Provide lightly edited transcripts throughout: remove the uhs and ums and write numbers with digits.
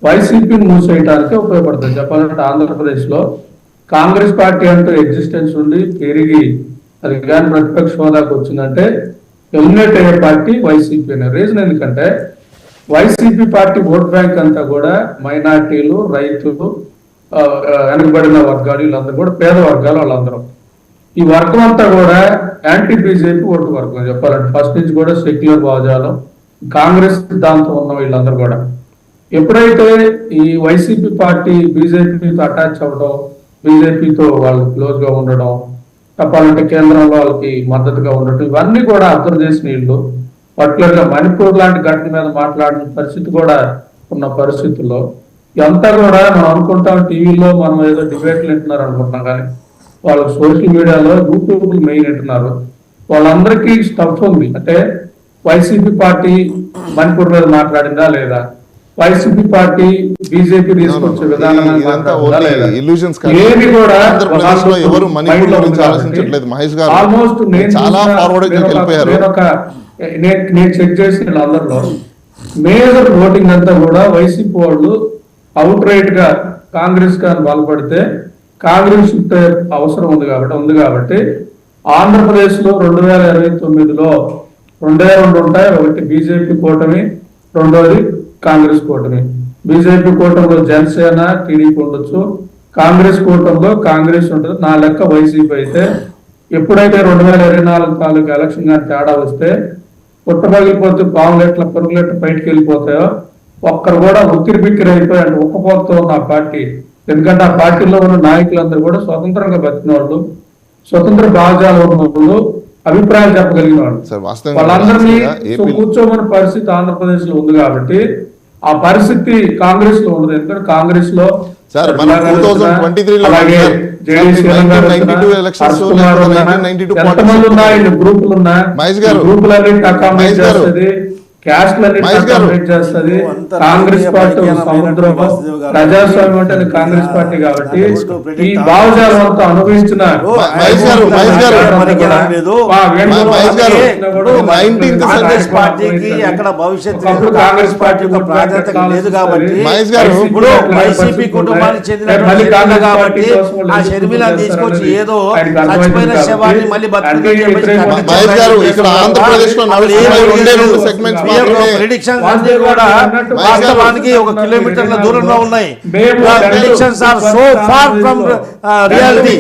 వైసీపీని మూసేయడానికి ఉపయోగపడుతుంది. చెప్పాలంటే ఆంధ్రప్రదేశ్లో కాంగ్రెస్ పార్టీ అంటూ ఎగ్జిస్టెన్స్ ఉండి పెరిగి అది కానీ ప్రతిపక్ష హోదాకు వచ్చిందంటే ఎలిమినేట్ అయ్యే పార్టీ వైసీపీ అనే రీజన్. ఎందుకంటే వైసీపీ పార్టీ ఓట్ బ్యాంక్ అంతా కూడా మైనార్టీలు, రైతులు, వెనుకబడిన వర్గాలు, వీళ్ళందరూ కూడా పేద వర్గాలు. వాళ్ళందరూ ఈ వర్గం అంతా కూడా యాంటీ బీజేపీ ఓటు వర్గం. చెప్పాలంటే ఫస్ట్ నుంచి కూడా సెక్యులర్ భావజాలం, కాంగ్రెస్ సిద్ధాంతం ఉన్న వీళ్ళందరూ కూడా ఎప్పుడైతే ఈ వైసీపీ పార్టీ బీజేపీతో అటాచ్ అవ్వడం, బీజేపీతో వాళ్ళు క్లోజ్ గా ఉండడం, చెప్పాలంటే కేంద్రంలో వాళ్ళకి మద్దతుగా ఉండటం, ఇవన్నీ కూడా అబ్జర్వ్ చేసిన వీళ్ళు పర్టికులర్ గా మణిపూర్ లాంటి ఘటన మీద మాట్లాడిన పరిస్థితి కూడా ఉన్న పరిస్థితుల్లో ఇదంతా కూడా మనం అనుకుంటాం టీవీలో మనం ఏదో డిబేట్లు వింటున్నారు అనుకుంటున్నాం, కానీ వాళ్ళకి సోషల్ మీడియాలో యూట్యూబ్ మెయిన్ వింటున్నారు. వాళ్ళందరికీ స్టఫ్ ఉంది. అంటే వైసీపీ పార్టీ మణిపూర్ మీద మాట్లాడిందా లేదా, వైసీపీ పార్టీ బీజేపీ తీసుకొచ్చే విధానం ఆల్మోస్ట్ నేను చెక్ చేసిన వాళ్ళందరిలో మేజర్ ఓటింగ్ అంతా కూడా వైసీపీ వాళ్ళు అవుట్ రైట్ గా కాంగ్రెస్ కానీ బలపడితే కాంగ్రెస్ అవసరం ఉంది కాబట్టి ఆంధ్రప్రదేశ్ లో 2029లో 2 ఉంటాయి. ఒకటి బీజేపీ కూటమి, రెండోది కాంగ్రెస్ కూటమి. బీజేపీ కూటమిలో జనసేన, టీడీపీ ఉండొచ్చు, కాంగ్రెస్ కూటమిలో కాంగ్రెస్ ఉంటుంది. నా లెక్క వైసీపీ అయితే ఎప్పుడైతే 2024 ఎలక్షన్ కానీ తేడా వస్తే పుట్టపగిలిపోతే పావులెట్ల పరుగులెట్ల బయటకు వెళ్ళిపోతాయో ఒక్కరు కూడా ఉక్కిరి బిక్కిరి అయిపోయి అంటే ఒక్కపోతూ ఉన్న ఆ పార్టీ. ఎందుకంటే ఆ పార్టీలో ఉన్న నాయకులందరూ కూడా స్వతంత్రంగా బతికిన వాళ్ళు, స్వతంత్ర భావజాలు ఉన్న వాళ్ళు, అభిప్రాయాలు చెప్పగలిగిన వాళ్ళు. వాళ్ళందరినీ కూర్చోమని పరిస్థితి ఆంధ్రప్రదేశ్ లో ఉంది కాబట్టి ఆ పరిస్థితి కాంగ్రెస్ లో ఉండదు. ఎందుకంటే కాంగ్రెస్ లో ఎంతమంది ఉన్నాయి గ్రూపులు ఉన్నాయి, గ్రూపులన్నీ అకామిడేట్ చేస్తుంది, చేస్తుంది. కాంగ్రెస్ పార్టీ సముద్రం, ప్రజాస్వామ్యం అంటే కాంగ్రెస్ పార్టీ కాబట్టి ఈ భావజాలం అంతా అనుభవించిన కాంగ్రెస్ పార్టీ ప్రాధాన్యత లేదు కాబట్టి ఇప్పుడు వైసీపీ కుటుంబానికి చెందిన కాబట్టి ఆ షర్మిల తీసుకొచ్చి ఏదో చచ్చిపోయిన శవాన్ని మళ్ళీ ప్రిడిక్షన్స్ అన్ని కూడా వాస్తవానికి 1 కిలోమీటర్ల దూరంలో ఉన్నాయి. Predictions are so far from reality.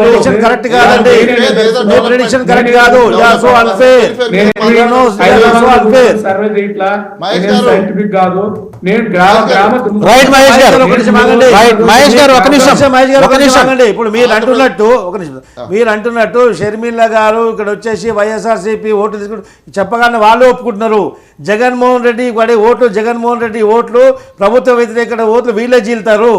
Prediction correct కాదండి, ప్రిడిక్షన్ కరెక్ట్ కాదు. So unfair, so unfair. Scientific కాదు. ఇప్పుడు మీరు అంటున్నట్టు షర్మిల గారు ఇక్కడ వచ్చేసి వైఎస్ఆర్సీపీ ఓట్లు తీసుకుంటూ చెప్పగానే వాళ్ళు ఒప్పుకుంటున్నారు. జగన్మోహన్ రెడ్డి ఓట్లు, జగన్మోహన్ రెడ్డి ఓట్లు, ప్రభుత్వ వ్యతిరేక ఓట్లు వీళ్ళే చీల్తారు.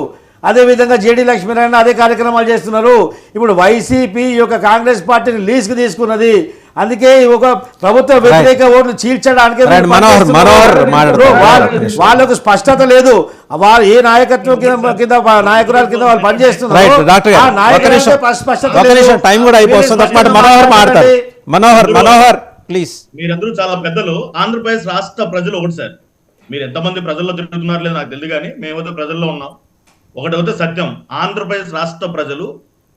అదేవిధంగా జేడీ లక్ష్మీనారాయణ అదే కార్యక్రమాలు చేస్తున్నారు. ఇప్పుడు వైసీపీ యొక్క కాంగ్రెస్ పార్టీని లీజ్కి తీసుకున్నది. అందుకే ఒక ప్రభుత్వ వ్యతిరేక ఓట్లు చీల్చడానికి వాళ్ళకు స్పష్టత లేదు. వాళ్ళు ఏ నాయకత్వం కింద నాయకురాల కింద వాళ్ళు పనిచేస్తున్నారు. మనోహర్ ప్లీజ్. మీరందరూ చాలా పెద్దలు. ఆంధ్రప్రదేశ్ రాష్ట్ర ప్రజలు ఒకటి సార్, మీరు ఎంతమంది ప్రజల్లో తిరుగుతున్నారు లేదు నాకు తెలియదు, కానీ మేమైతే ప్రజల్లో ఉన్నాం. ఒకటైతే సత్యం, ఆంధ్రప్రదేశ్ రాష్ట్ర ప్రజలు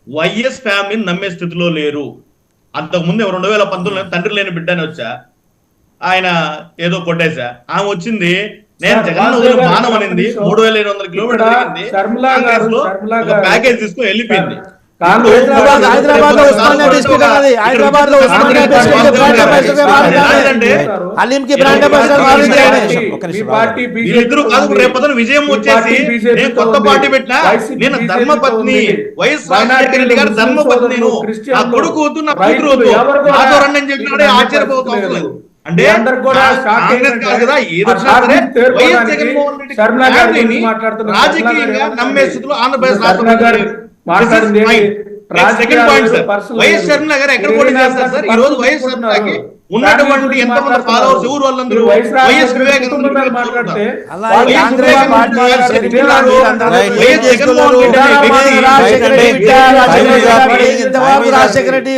వైఎస్ ఫ్యామిలీని నమ్మే స్థితిలో లేరు. అంతకుముందు 2019 తండ్రి లేని బిడ్డని వచ్చా, ఆయన ఏదో కొట్టేశా, ఆమె వచ్చింది నేను జగన్ మానవ అనింది, 3500 కిలోమీటర్లు ప్యాకేజ్ తీసుకుని వెళ్ళిపోయింది. హైదరాబాద్ లో విజయం వచ్చేసి నేను కొత్త పార్టీ పెట్టినా, నేను ధర్మపత్ని వైఎస్ రాజశేఖర రెడ్డి గారు ధర్మపత్ని, నా కొడుకు వద్దు, నా కూతురు వద్దు, నాతో రండి అని చెప్పినాడే ఆశ్చర్యపోతుంది. అంటే కాంగ్రెస్ కాదు కదా, ఏదొచ్చినా సరే వైఎస్ జగన్మోహన్ రెడ్డి రాజకీయంగా నమ్మే స్థితిలో ఆంధ్రప్రదేశ్ రాష్ట్రం. Second point sir, YS Sharmila గారు ఎక్కడ పోటీ చేస్తారు సార్? ఈ రోజు వైఎస్ షర్మిలకి ఉన్నటువంటి ఎంతమంది ఫాలోవర్స్ ఎవరు వాళ్ళందరూ వైఎస్ వివేకానంద రాజశేఖర రెడ్డి